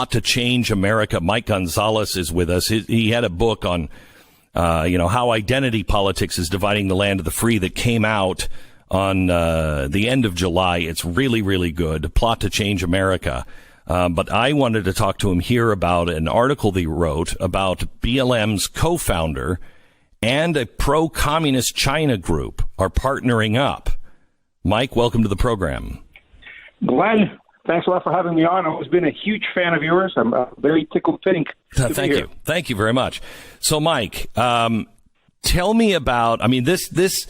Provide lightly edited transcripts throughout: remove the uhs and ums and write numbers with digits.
Plot to Change America. Mike Gonzalez is with us. He had a book on, how identity politics is dividing the land of the free that came out on the end of July. It's really, really good. Plot to Change America. But I wanted to talk to him here about an article that he wrote about BLM's co-founder and a pro-communist China group are partnering up. Mike, welcome to the program. Glenn, thanks a lot for having me on. I've always been a huge fan of yours. I'm very tickled pink. Thank you. Thank you very much. So, Mike, tell me about, this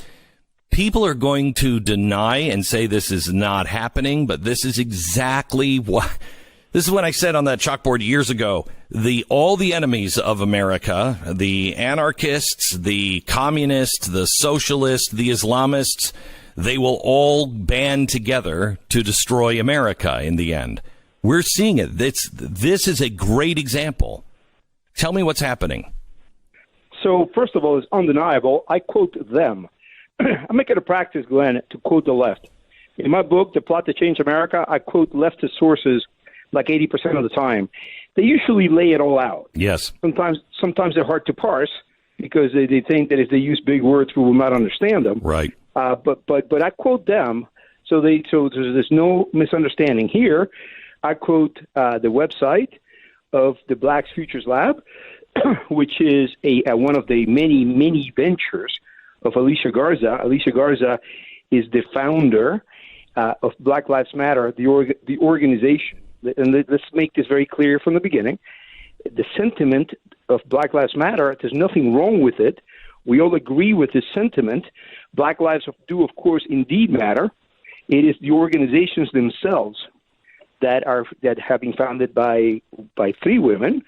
people are going to deny and say this is not happening, but this is exactly what... This is when I said on that chalkboard years ago, all the enemies of America, the anarchists, the communists, the socialists, the Islamists, they will all band together to destroy America in the end. We're seeing it. This is a great example. Tell me what's happening. So, first of all, it's undeniable. I quote them. I make it a practice, Glenn, to quote the left. In my book, The Plot to Change America, I quote leftist sources like 80% of the time. They usually lay it all out. Yes. Sometimes they're hard to parse because they think that if they use big words, we will not understand them. Right. But I quote them, so there's no misunderstanding here. I quote the website of the Black Futures Lab, which is one of the many ventures of Alicia Garza. Alicia Garza is the founder of Black Lives Matter, the organization. And let's make this very clear from the beginning. The sentiment of Black Lives Matter, there's nothing wrong with it. We all agree with this sentiment. Black lives do, of course, indeed matter. It is the organizations themselves that have been founded by three women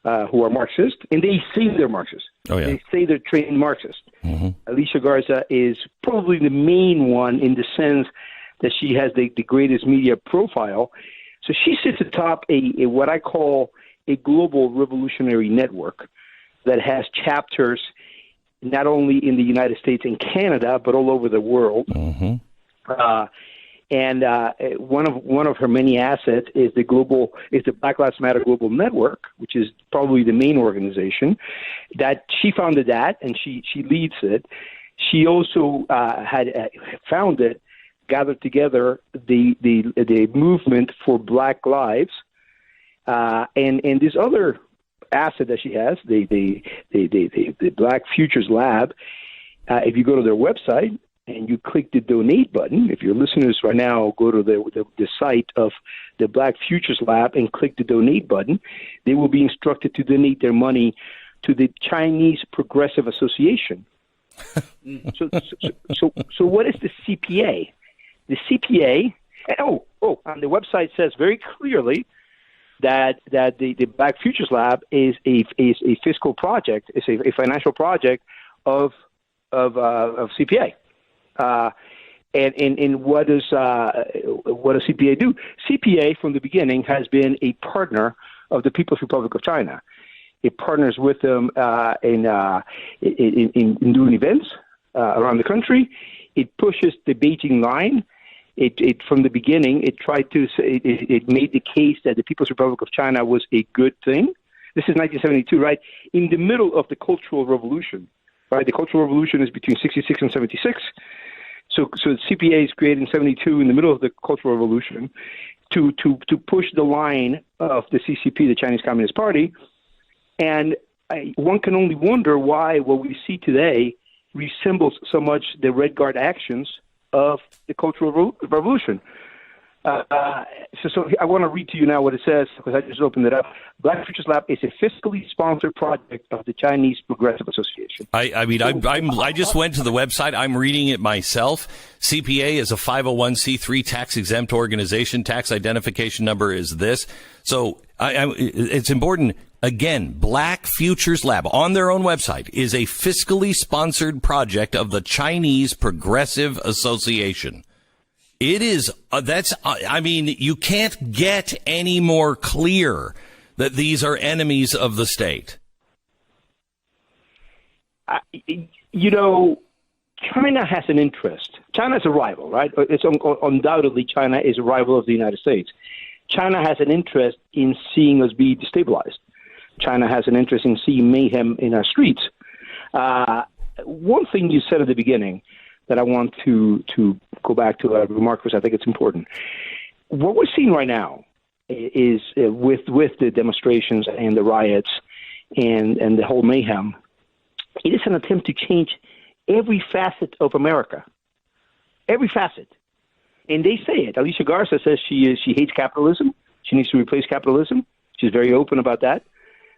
who are Marxist, and they say they're Marxist. Oh, yeah. They say they're trained Marxist. Mm-hmm. Alicia Garza is probably the main one in the sense that she has the greatest media profile. So she sits atop what I call a global revolutionary network that has chapters not only in the United States and Canada, but all over the world. Mm-hmm. And one of her many assets is the Black Lives Matter Global Network, which is probably the main organization. That she founded that, and she leads it. She also had gathered together the movement for Black Lives, and this other asset that she has, the Black Futures Lab. If you go to their website and you click the donate button, if your listeners right now go to the site of the Black Futures Lab and click the donate button, they will be instructed to donate their money to the Chinese Progressive Association. So what is the CPA? The CPA, and the website says very clearly that the Black Futures Lab is a fiscal project, is a financial project of CPA. And what does CPA do? CPA from the beginning has been a partner of the People's Republic of China. It partners with them in doing events around the country. It pushes the Beijing line. It from the beginning, it tried to say, it made the case that the People's Republic of China was a good thing. This is 1972, right? In the middle of the Cultural Revolution, right? The Cultural Revolution is between 66 and 76. So CPA is created in 72 in the middle of the Cultural Revolution to push the line of the CCP, the Chinese Communist Party. And one can only wonder why what we see today resembles so much the Red Guard actions of the Cultural Revolution. So I want to read to you now what it says, because I just opened it up. Black Futures Lab is a fiscally sponsored project of the Chinese Progressive Association. I just went to the website. I'm reading it myself. CPA is a 501c3 tax-exempt organization. Tax identification number is this. So it's important. Again, Black Futures Lab on their own website is a fiscally sponsored project of the Chinese Progressive Association. It is, you can't get any more clear that these are enemies of the state. China has an interest. China is a rival, right? It's undoubtedly China is a rival of the United States. China has an interest in seeing us be destabilized. China has an interest in seeing mayhem in our streets. One thing you said at the beginning that I want to go back to a remark, because I think it's important. What we're seeing right now is with the demonstrations and the riots and the whole mayhem, it is an attempt to change every facet of America. Every facet. And they say it. Alicia Garza says she hates capitalism. She needs to replace capitalism. She's very open about that.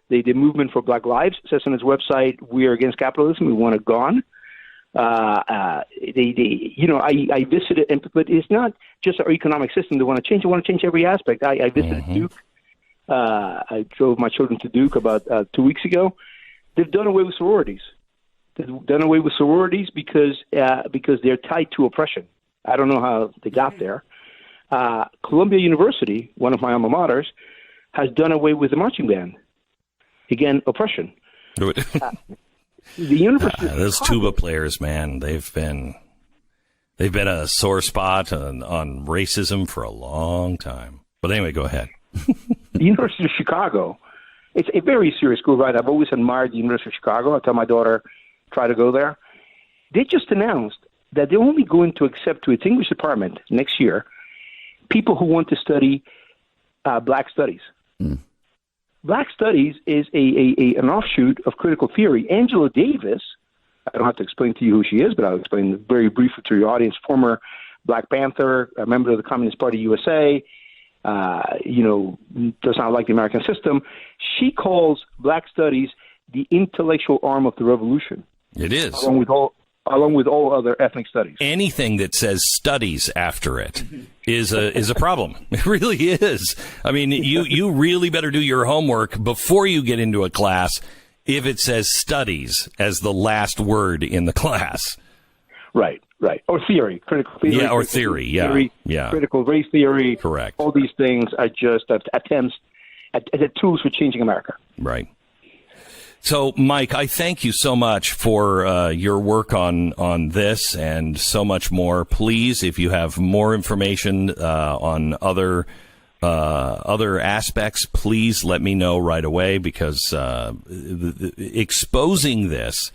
The movement for Black Lives says on its website, we are against capitalism. We want it gone. I visited, but it's not just our economic system they want to change. They want to change every aspect. I visited Duke. I drove my children to Duke about 2 weeks ago. They've done away with sororities. They've done away with sororities because they're tied to oppression. I don't know how they got there. Columbia University, one of my alma maters, has done away with the marching band. Again, oppression. The University of those Chicago, tuba players, man, they've been a sore spot on racism for a long time. But anyway, go ahead. The University of Chicago, it's a very serious school, right? I've always admired the University of Chicago. I tell my daughter, try to go there. They just announced that they're only going to accept to its English department next year people who want to study Black studies. Black studies is an offshoot of critical theory. Angela Davis, I don't have to explain to you who she is, but I'll explain very briefly to your audience, former Black Panther, a member of the Communist Party USA, does not like the American system. She calls Black studies the intellectual arm of the revolution. It is. Along with all other ethnic studies. Anything that says studies after it is a problem. It really is. I mean, you really better do your homework before you get into a class if it says studies as the last word in the class. Right. Or theory, critical theory. Yeah, or theory, yeah. Critical race theory. Correct. All these things are just attempts at tools for changing America. Right. So, Mike, I thank you so much for your work on this and so much more. Please, if you have more information on other aspects, please let me know right away, because exposing this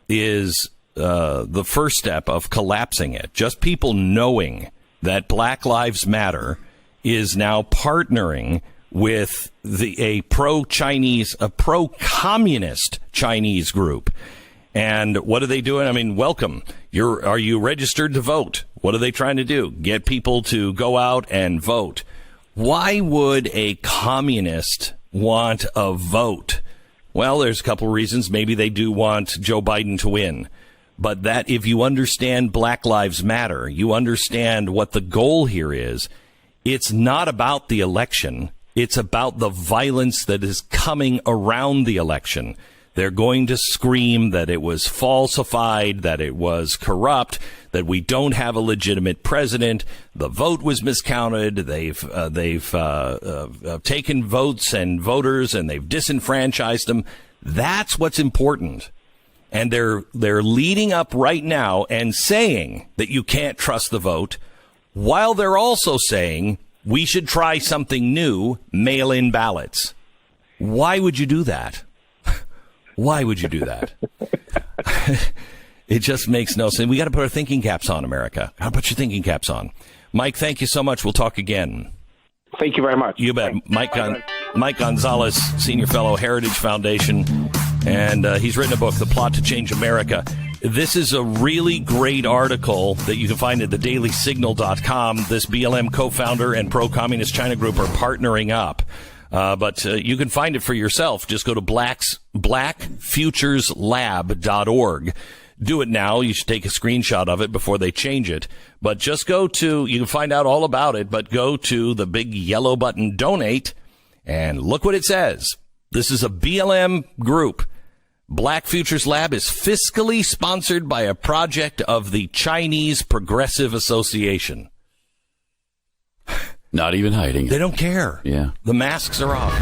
is the first step of collapsing it. Just people knowing that Black Lives Matter is now partnering with a pro-communist Chinese group. And what are they doing? I mean, welcome. Are you registered to vote? What are they trying to do? Get people to go out and vote. Why would a communist want a vote? Well, there's a couple reasons. Maybe they do want Joe Biden to win. But that, if you understand Black Lives Matter, you understand what the goal here is. It's not about the election. It's about the violence that is coming around the election. They're going to scream that it was falsified, that it was corrupt, that we don't have a legitimate president. The vote was miscounted. They've taken votes and voters, and they've disenfranchised them. That's what's important. And they're leading up right now and saying that you can't trust the vote, while they're also saying we should try something new, mail-in ballots. Why would you do that? Why would you do that? It just makes no sense. We got to put our thinking caps on, America. How about your thinking caps on? Mike, thank you so much. We'll talk again. Thank you very much. You bet. Mike Gonzalez, Senior Fellow, Heritage Foundation, and he's written a book, The Plot to Change America. This is a really great article that you can find at thedailysignal.com. This BLM co-founder and pro-communist China group are partnering up. But you can find it for yourself. Just go to blackfutureslab.org. Do it now. You should take a screenshot of it before they change it. But just you can find out all about it, but go to the big yellow button, donate, and look what it says. This is a BLM group. Black Futures Lab is fiscally sponsored by a project of the Chinese Progressive Association. Not even hiding it. They don't care. Yeah. The masks are off.